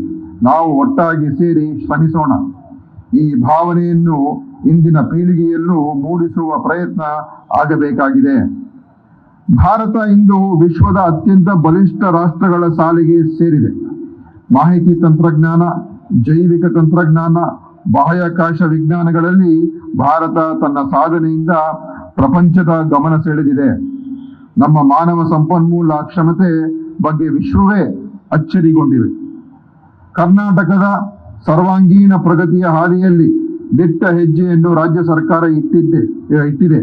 ನಾವು ಒಟ್ಟಾಗಿ ಸೇರಿ ಶ್ರಮಿಸೋಣ. ಈ ಭಾವನೆಯನ್ನು ಇಂದಿನ ಪೀಳಿಗೆಯಲ್ಲೂ ಮೂಡಿಸುವ ಪ್ರಯತ್ನ ಆಗಬೇಕಾಗಿದೆ. ಭಾರತ ಇಂದು ವಿಶ್ವದ ಅತ್ಯಂತ ಬಲಿಷ್ಠ ರಾಷ್ಟ್ರಗಳ ಸಾಲಿಗೆ ಸೇರಿದೆ. ಮಾಹಿತಿ ತಂತ್ರಜ್ಞಾನ, ಜೈವಿಕ ತಂತ್ರಜ್ಞಾನ, ಬಾಹ್ಯಾಕಾಶ ವಿಜ್ಞಾನಗಳಲ್ಲಿ ಭಾರತ ತನ್ನ ಸಾಧನೆಯಿಂದ ಪ್ರಪಂಚದ ಗಮನ ಸೆಳೆದಿದೆ. ನಮ್ಮ ಮಾನವ ಸಂಪನ್ಮೂಲ ಕ್ಷಮತೆ ಬಗ್ಗೆ ವಿಶ್ವವೇ ಅಚ್ಚರಿಗೊಂಡಿವೆ. ಕರ್ನಾಟಕದ ಸರ್ವಾಂಗೀಣ ಪ್ರಗತಿಯ ಹಾದಿಯಲ್ಲಿ ದಿಟ್ಟ ಹೆಜ್ಜೆಯನ್ನು ರಾಜ್ಯ ಸರ್ಕಾರ ಇಟ್ಟಿದೆ.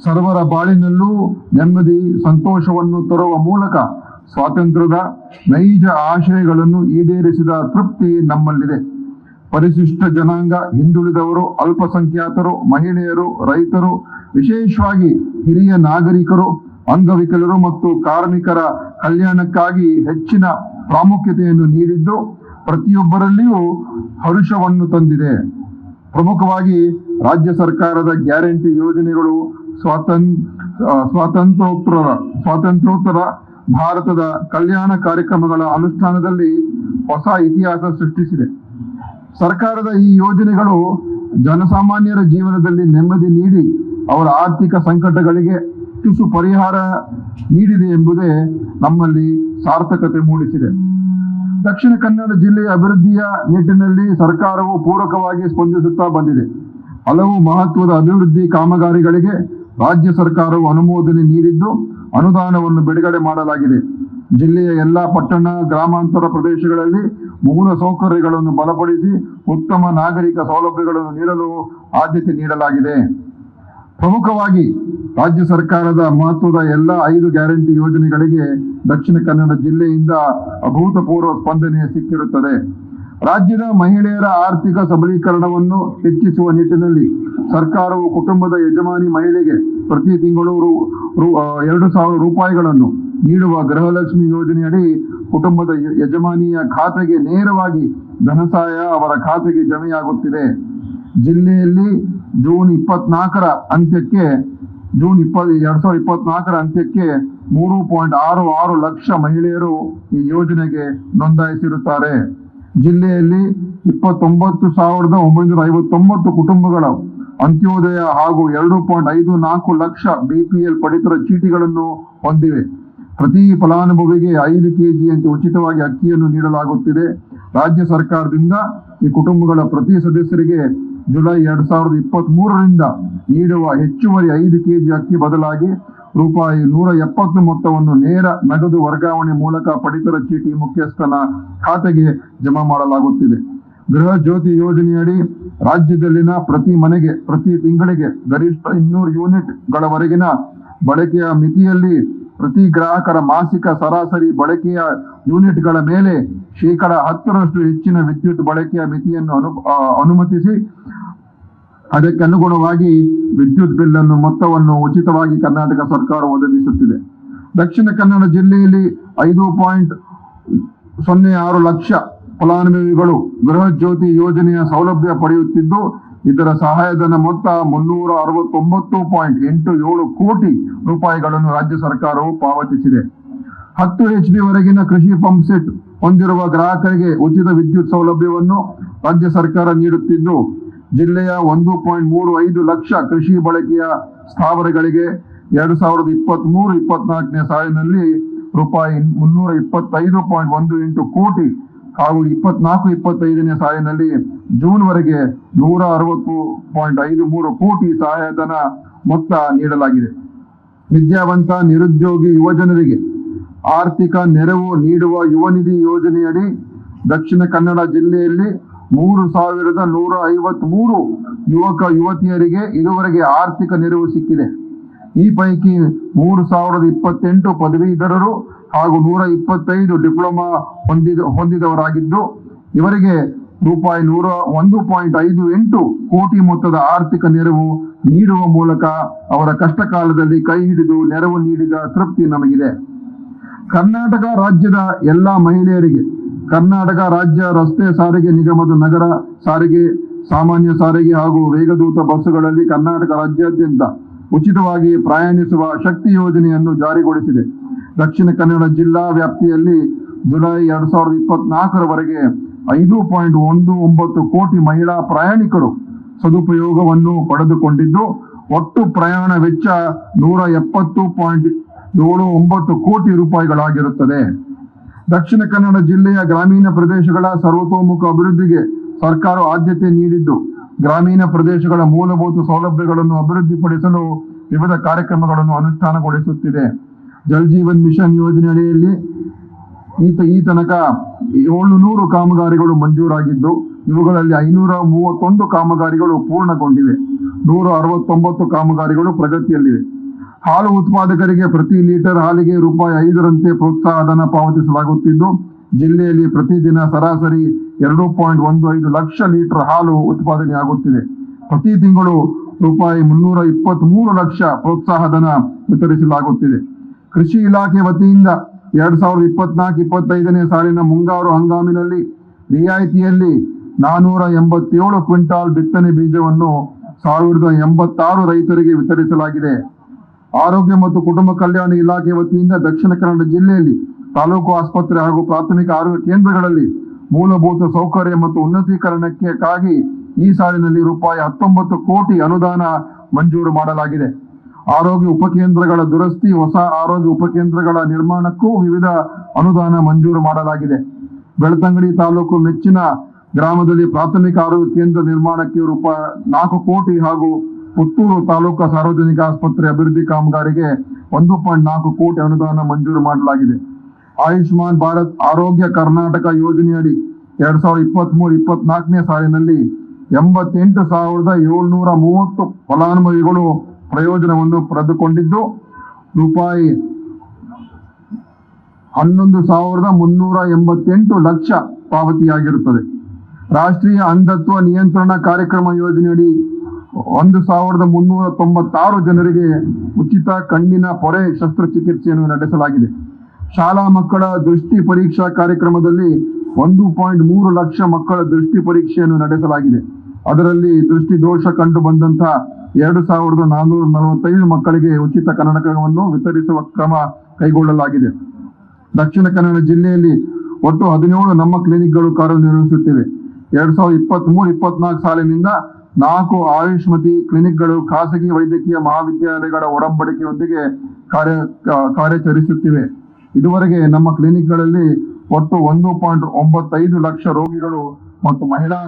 ಸರ್ವರ ಬಾಳಿನಲ್ಲೂ ನೆಮ್ಮದಿ, ಸಂತೋಷವನ್ನು ತರುವ ಮೂಲಕ ಸ್ವಾತಂತ್ರ್ಯದ ನೈಜ ಆಶಯಗಳನ್ನು ಈಡೇರಿಸಿದ ತೃಪ್ತಿ ನಮ್ಮಲ್ಲಿದೆ. ಪರಿಶಿಷ್ಟ ಜನಾಂಗ, ಹಿಂದುಳಿದವರು, ಅಲ್ಪಸಂಖ್ಯಾತರು, ಮಹಿಳೆಯರು, ರೈತರು, ವಿಶೇಷವಾಗಿ ಹಿರಿಯ ನಾಗರಿಕರು, ಅಂಗವಿಕಲರು ಮತ್ತು ಕಾರ್ಮಿಕರ ಕಲ್ಯಾಣಕ್ಕಾಗಿ ಹೆಚ್ಚಿನ ಪ್ರಾಮುಖ್ಯತೆಯನ್ನು ನೀಡಿದ್ದು ಪ್ರತಿಯೊಬ್ಬರಲ್ಲಿಯೂ ಹರ್ಷವನ್ನು ತಂದಿದೆ. ಪ್ರಮುಖವಾಗಿ ರಾಜ್ಯ ಸರ್ಕಾರದ ಗ್ಯಾರಂಟಿ ಯೋಜನೆಗಳು ಸ್ವಾತಂತ್ರ್ಯೋತ್ತರ ಭಾರತದ ಕಲ್ಯಾಣ ಕಾರ್ಯಕ್ರಮಗಳ ಅನುಷ್ಠಾನದಲ್ಲಿ ಹೊಸ ಇತಿಹಾಸ ಸೃಷ್ಟಿಸಿದೆ. ಸರ್ಕಾರದ ಈ ಯೋಜನೆಗಳು ಜನಸಾಮಾನ್ಯರ ಜೀವನದಲ್ಲಿ ನೆಮ್ಮದಿ ನೀಡಿ ಅವರ ಆರ್ಥಿಕ ಸಂಕಟಗಳಿಗೆ ತುಸು ಪರಿಹಾರ ನೀಡಿದೆ ಎಂಬುದೇ ನಮ್ಮಲ್ಲಿ ಸಾರ್ಥಕತೆ ಮೂಡಿಸಿದೆ. ದಕ್ಷಿಣ ಕನ್ನಡ ಜಿಲ್ಲೆಯ ಅಭಿವೃದ್ಧಿಯ ನಿಟ್ಟಿನಲ್ಲಿ ಸರ್ಕಾರವು ಪೂರಕವಾಗಿ ಸ್ಪಂದಿಸುತ್ತಾ ಬಂದಿದೆ. ಹಲವು ಮಹತ್ವದ ಅಭಿವೃದ್ಧಿ ಕಾಮಗಾರಿಗಳಿಗೆ ರಾಜ್ಯ ಸರ್ಕಾರವು ಅನುಮೋದನೆ ನೀಡಿದ್ದು ಅನುದಾನವನ್ನು ಬಿಡುಗಡೆ ಮಾಡಲಾಗಿದೆ. ಜಿಲ್ಲೆಯ ಎಲ್ಲಾ ಪಟ್ಟಣ, ಗ್ರಾಮಾಂತರ ಪ್ರದೇಶಗಳಲ್ಲಿ ಮೂಲ ಸೌಕರ್ಯಗಳನ್ನು ಬಲಪಡಿಸಿ ಉತ್ತಮ ನಾಗರಿಕ ಸೌಲಭ್ಯಗಳನ್ನು ನೀಡಲು ಆದ್ಯತೆ ನೀಡಲಾಗಿದೆ. ಪ್ರಮುಖವಾಗಿ ರಾಜ್ಯ ಸರ್ಕಾರದ ಮಹತ್ವದ ಎಲ್ಲ 5 ಗ್ಯಾರಂಟಿ ಯೋಜನೆಗಳಿಗೆ ದಕ್ಷಿಣ ಕನ್ನಡ ಜಿಲ್ಲೆಯಿಂದ ಅಭೂತಪೂರ್ವ ಸ್ಪಂದನೆ ಸಿಕ್ಕಿರುತ್ತದೆ. ರಾಜ್ಯದ ಮಹಿಳೆಯರ ಆರ್ಥಿಕ ಸಬಲೀಕರಣವನ್ನು ಹೆಚ್ಚಿಸುವ ನಿಟ್ಟಿನಲ್ಲಿ ಸರ್ಕಾರವು ಕುಟುಂಬದ ಯಜಮಾನಿ ಮಹಿಳೆಗೆ ಪ್ರತಿ ತಿಂಗಳು 2,000 ರೂಪಾಯಿಗಳನ್ನು ನೀಡುವ ಗೃಹಲಕ್ಷ್ಮಿ ಯೋಜನೆಯಡಿ ಕುಟುಂಬದ ಯಜಮಾನಿಯ ಖಾತೆಗೆ ನೇರವಾಗಿ ಧನಸಹಾಯ ಅವರ ಖಾತೆಗೆ ಜಮೆಯಾಗುತ್ತಿದೆ. ಜಿಲ್ಲೆಯಲ್ಲಿ ಜೂನ್ 2024ರ ಅಂತ್ಯಕ್ಕೆ 3.66 ಲಕ್ಷ ಮಹಿಳೆಯರು ಈ ಯೋಜನೆಗೆ ನೋಂದಾಯಿಸಿರುತ್ತಾರೆ. ಜಿಲ್ಲೆಯಲ್ಲಿ 29,959 ಕುಟುಂಬಗಳ ಅಂತ್ಯೋದಯ ಹಾಗೂ 2.54 ಲಕ್ಷ ಬಿಪಿಎಲ್ ಪಡಿತರ ಚೀಟಿಗಳನ್ನು ಹೊಂದಿವೆ. ಪ್ರತಿ ಫಲಾನುಭವಿಗೆ 5 ಕೆಜಿಯಂತೆ ಉಚಿತವಾಗಿ ಅಕ್ಕಿಯನ್ನು ನೀಡಲಾಗುತ್ತಿದೆ. ರಾಜ್ಯ ಸರ್ಕಾರದಿಂದ ಈ ಕುಟುಂಬಗಳ ಪ್ರತಿ ಸದಸ್ಯರಿಗೆ ಜುಲೈ 2023ರಿಂದ ನೀಡುವ ಹೆಚ್ಚುವರಿ 5 ಕೆಜಿ ಅಕ್ಕಿ ಬದಲಾಗಿ ರೂಪಾಯಿ 170 ಮೊತ್ತವನ್ನು ನೇರ ನಗದು ವರ್ಗಾವಣೆ ಮೂಲಕ ಪಡಿತರ ಚೀಟಿ ಮುಖ್ಯಸ್ಥನ ಖಾತೆಗೆ ಜಮಾ ಮಾಡಲಾಗುತ್ತಿದೆ. ಗೃಹ ಜ್ಯೋತಿ ಯೋಜನೆಯಡಿ ರಾಜ್ಯದಲ್ಲಿನ ಪ್ರತಿ ಮನೆಗೆ ಪ್ರತಿ ತಿಂಗಳಿಗೆ ಗರಿಷ್ಠ 200 ಯೂನಿಟ್ಗಳವರೆಗಿನ ಬಳಕೆಯ ಮಿತಿಯಲ್ಲಿ ಪ್ರತಿ ಗ್ರಾಹಕರ ಮಾಸಿಕ ಸರಾಸರಿ ಬಳಕೆಯ ಯೂನಿಟ್ಗಳ ಮೇಲೆ 10% ಹೆಚ್ಚಿನ ವಿದ್ಯುತ್ ಬಳಕೆಯ ಮಿತಿಯನ್ನು ಅನುಮತಿಸಿ ಅದಕ್ಕೆ ಅನುಗುಣವಾಗಿ ವಿದ್ಯುತ್ ಬಿಲ್ ಅನ್ನು ಮೊತ್ತವನ್ನು ಉಚಿತವಾಗಿ ಕರ್ನಾಟಕ ಸರ್ಕಾರ ಒದಗಿಸುತ್ತಿದೆ. ದಕ್ಷಿಣ ಕನ್ನಡ ಜಿಲ್ಲೆಯಲ್ಲಿ 5.06 ಲಕ್ಷ ಫಲಾನುಭವಿಗಳು ಗೃಹ ಜ್ಯೋತಿ ಯೋಜನೆಯ ಸೌಲಭ್ಯ ಪಡೆಯುತ್ತಿದ್ದು, ಇದರ ಸಹಾಯಧನ ಮೊತ್ತ 369.87 ಕೋಟಿ ರೂಪಾಯಿಗಳನ್ನು ರಾಜ್ಯ ಸರ್ಕಾರವು ಪಾವತಿಸಿದೆ. 10 HP ವರೆಗಿನ ಕೃಷಿ ಪಂಪ್ ಸೆಟ್ ಹೊಂದಿರುವ ಗ್ರಾಹಕರಿಗೆ ಉಚಿತ ವಿದ್ಯುತ್ ಸೌಲಭ್ಯವನ್ನು ರಾಜ್ಯ ಸರ್ಕಾರ ನೀಡುತ್ತಿದ್ದು, ಜಿಲ್ಲೆಯ 1.35 ಲಕ್ಷ ಕೃಷಿ ಬಳಕೆಯ ಸ್ಥಾವರಗಳಿಗೆ 2023-24ನೇ ಸಾಲಿನಲ್ಲಿ ರೂಪಾಯಿ 325.18 ಕೋಟಿ ಹಾಗೂ 24-25ನೇ ಸಾಲಿನಲ್ಲಿ ಜೂನ್ ವರೆಗೆ 160.53 ಕೋಟಿ ಸಹಾಯಧನ ಮೊತ್ತ ನೀಡಲಾಗಿದೆ. ವಿದ್ಯಾವಂತ ನಿರುದ್ಯೋಗಿ ಯುವಜನರಿಗೆ ಆರ್ಥಿಕ ನೆರವು ನೀಡುವ ಯುವ ನಿಧಿ ಯೋಜನೆಯಡಿ ದಕ್ಷಿಣ ಕನ್ನಡ ಜಿಲ್ಲೆಯಲ್ಲಿ 3,153 ಯುವಕ ಯುವತಿಯರಿಗೆ ಇದುವರೆಗೆ ಆರ್ಥಿಕ ನೆರವು ಸಿಕ್ಕಿದೆ. ಈ ಪೈಕಿ 3,028 ಪದವೀಧರರು ಹಾಗೂ 125 ಡಿಪ್ಲೊಮಾ ಹೊಂದಿದವರಾಗಿದ್ದು, ಇವರಿಗೆ ರೂಪಾಯಿ 101.58 ಕೋಟಿ ಮೊತ್ತದ ಆರ್ಥಿಕ ನೆರವು ನೀಡುವ ಮೂಲಕ ಅವರ ಕಷ್ಟ ಕಾಲದಲ್ಲಿ ಕೈ ಹಿಡಿದು ನೆರವು ನೀಡಿದ ತೃಪ್ತಿ ನಮಗಿದೆ. ಕರ್ನಾಟಕ ರಾಜ್ಯದ ಎಲ್ಲಾ ಮಹಿಳೆಯರಿಗೆ ಕರ್ನಾಟಕ ರಾಜ್ಯ ರಸ್ತೆ ಸಾರಿಗೆ ನಿಗಮದ ನಗರ ಸಾರಿಗೆ, ಸಾಮಾನ್ಯ ಸಾರಿಗೆ ಹಾಗೂ ವೇಗದೂತ ಬಸ್ಸುಗಳಲ್ಲಿ ಕರ್ನಾಟಕ ರಾಜ್ಯಾದ್ಯಂತ ಉಚಿತವಾಗಿ ಪ್ರಯಾಣಿಸುವ ಶಕ್ತಿ ಯೋಜನೆಯನ್ನು ಜಾರಿಗೊಳಿಸಿದೆ. ದಕ್ಷಿಣ ಕನ್ನಡ ಜಿಲ್ಲಾ ವ್ಯಾಪ್ತಿಯಲ್ಲಿ ಜುಲೈ 2024ರವರೆಗೆ 5.19 ಕೋಟಿ ಮಹಿಳಾ ಪ್ರಯಾಣಿಕರು ಸದುಪಯೋಗವನ್ನು ಪಡೆದುಕೊಂಡಿದ್ದು, ಒಟ್ಟು ಪ್ರಯಾಣ ವೆಚ್ಚ 170.79 ಕೋಟಿ ರೂಪಾಯಿಗಳಾಗಿರುತ್ತದೆ. ದಕ್ಷಿಣ ಕನ್ನಡ ಜಿಲ್ಲೆಯ ಗ್ರಾಮೀಣ ಪ್ರದೇಶಗಳ ಸರ್ವತೋಮುಖ ಅಭಿವೃದ್ಧಿಗೆ ಸರ್ಕಾರ ಆದ್ಯತೆ ನೀಡಿದ್ದು, ಗ್ರಾಮೀಣ ಪ್ರದೇಶಗಳ ಮೂಲಭೂತ ಸೌಲಭ್ಯಗಳನ್ನು ಅಭಿವೃದ್ಧಿಪಡಿಸಲು ವಿವಿಧ ಕಾರ್ಯಕ್ರಮಗಳನ್ನು ಅನುಷ್ಠಾನಗೊಳಿಸುತ್ತಿದೆ. ಜಲ್ ಜೀವನ್ ಮಿಷನ್ ಯೋಜನೆ ಅಡಿಯಲ್ಲಿ ಈ ತನಕ 700 ಕಾಮಗಾರಿಗಳು ಮಂಜೂರಾಗಿದ್ದು, ಇವುಗಳಲ್ಲಿ 531 ಕಾಮಗಾರಿಗಳು ಪೂರ್ಣಗೊಂಡಿವೆ. 169 ಕಾಮಗಾರಿಗಳು ಪ್ರಗತಿಯಲ್ಲಿವೆ. ಹಾಲು ಉತ್ಪಾದಕರಿಗೆ ಪ್ರತಿ ಲೀಟರ್ ಹಾಲಿಗೆ ರೂಪಾಯಿ 5ರಂತೆ ಪ್ರೋತ್ಸಾಹಧನ ಪಾವತಿಸಲಾಗುತ್ತಿದ್ದು, ಜಿಲ್ಲೆಯಲ್ಲಿ ಪ್ರತಿದಿನ ಸರಾಸರಿ 2.15 ಲಕ್ಷ ಲೀಟರ್ ಹಾಲು ಉತ್ಪಾದನೆಯಾಗುತ್ತಿದೆ. ಪ್ರತಿ ತಿಂಗಳು ರೂಪಾಯಿ 323 ಲಕ್ಷ ಪ್ರೋತ್ಸಾಹಧನ ವಿತರಿಸಲಾಗುತ್ತಿದೆ. ಕೃಷಿ ಇಲಾಖೆ ವತಿಯಿಂದ 2024-25ನೇ ಸಾಲಿನ ಮುಂಗಾರು ಹಂಗಾಮಿನಲ್ಲಿ ರಿಯಾಯಿತಿಯಲ್ಲಿ 487 ಕ್ವಿಂಟಾಲ್ ಬಿತ್ತನೆ ಬೀಜವನ್ನು 1086 ರೈತರಿಗೆ ವಿತರಿಸಲಾಗಿದೆ. ಆರೋಗ್ಯ ಮತ್ತು ಕುಟುಂಬ ಕಲ್ಯಾಣ ಇಲಾಖೆ ವತಿಯಿಂದ ದಕ್ಷಿಣ ಕನ್ನಡ ಜಿಲ್ಲೆಯಲ್ಲಿ ತಾಲೂಕು ಆಸ್ಪತ್ರೆ ಹಾಗೂ ಪ್ರಾಥಮಿಕ ಆರೋಗ್ಯ ಕೇಂದ್ರಗಳಲ್ಲಿ ಮೂಲಭೂತ ಸೌಕರ್ಯ ಮತ್ತು ಉನ್ನತೀಕರಣಕ್ಕಾಗಿ ಈ ಸಾಲಿನಲ್ಲಿ ರೂಪಾಯಿ 19 ಕೋಟಿ ಅನುದಾನ ಮಂಜೂರು ಮಾಡಲಾಗಿದೆ. ಆರೋಗ್ಯ ಉಪಕೇಂದ್ರಗಳ ದುರಸ್ತಿ, ಹೊಸ ಆರೋಗ್ಯ ಉಪಕೇಂದ್ರಗಳ ನಿರ್ಮಾಣಕ್ಕೂ ವಿವಿಧ ಅನುದಾನ ಮಂಜೂರು ಮಾಡಲಾಗಿದೆ. ಬೆಳ್ತಂಗಡಿ ತಾಲೂಕು ಮೆಚ್ಚಿನ ಗ್ರಾಮದಲ್ಲಿ ಪ್ರಾಥಮಿಕ ಆರೋಗ್ಯ ಕೇಂದ್ರ ನಿರ್ಮಾಣಕ್ಕೆ ರೂಪಾಯಿ 4 ಕೋಟಿ ಹಾಗೂ ಪುತ್ತೂರು ತಾಲೂಕು ಸಾರ್ವಜನಿಕ ಆಸ್ಪತ್ರೆ ಅಭಿವೃದ್ಧಿ ಕಾಮಗಾರಿಗೆ 1.4 ಕೋಟಿ ಅನುದಾನ ಮಂಜೂರು ಮಾಡಲಾಗಿದೆ. ಆಯುಷ್ಮಾನ್ ಭಾರತ್ ಆರೋಗ್ಯ ಕರ್ನಾಟಕ ಯೋಜನೆಯಡಿ 2023-24ನೇ ಸಾಲಿನಲ್ಲಿ 88,730 ಫಲಾನುಭವಿಗಳು ಪ್ರಯೋಜನವನ್ನು ಪಡೆದುಕೊಂಡಿದ್ದು, ರೂಪಾಯಿ 11,388 ಲಕ್ಷ ಪಾವತಿಯಾಗಿರುತ್ತದೆ. ರಾಷ್ಟ್ರೀಯ ಅಂಧತ್ವ ನಿಯಂತ್ರಣ ಕಾರ್ಯಕ್ರಮ ಯೋಜನೆಯಡಿ 1,396 ಜನರಿಗೆ ಉಚಿತ ಕಣ್ಣಿನ ಪೊರೆ ಶಸ್ತ್ರಚಿಕಿತ್ಸೆಯನ್ನು ನಡೆಸಲಾಗಿದೆ. ಶಾಲಾ ಮಕ್ಕಳ ದೃಷ್ಟಿ ಪರೀಕ್ಷಾ ಕಾರ್ಯಕ್ರಮದಲ್ಲಿ 1.3 ಲಕ್ಷ ಮಕ್ಕಳ ದೃಷ್ಟಿ ಪರೀಕ್ಷೆಯನ್ನು ನಡೆಸಲಾಗಿದೆ. ಅದರಲ್ಲಿ ದೃಷ್ಟಿ ದೋಷ ಕಂಡು ಬಂದಂತಹ 2,445 ಮಕ್ಕಳಿಗೆ ಉಚಿತ ಕನ್ನಡಕವನ್ನು ವಿತರಿಸುವ ಕ್ರಮ ಕೈಗೊಳ್ಳಲಾಗಿದೆ. ದಕ್ಷಿಣ ಕನ್ನಡ ಜಿಲ್ಲೆಯಲ್ಲಿ ಒಟ್ಟು 17 ನಮ್ಮ ಕ್ಲಿನಿಕ್ಗಳು ಕಾರ್ಯನಿರ್ವಹಿಸುತ್ತಿವೆ. 2023-24 ಸಾಲಿನಿಂದ 4 ಆಯುಷ್ಮತಿ ಕ್ಲಿನಿಕ್ಗಳು ಖಾಸಗಿ ವೈದ್ಯಕೀಯ ಮಹಾವಿದ್ಯಾಲಯಗಳ ಒಡಂಬಡಿಕೆಯೊಂದಿಗೆ ಕಾರ್ಯಾಚರಿಸುತ್ತಿವೆ. ಇದುವರೆಗೆ ನಮ್ಮ ಕ್ಲಿನಿಕ್ಗಳಲ್ಲಿ ಒಟ್ಟು 1.95 ಲಕ್ಷ ರೋಗಿಗಳು ಮತ್ತು ಮಹಿಳಾ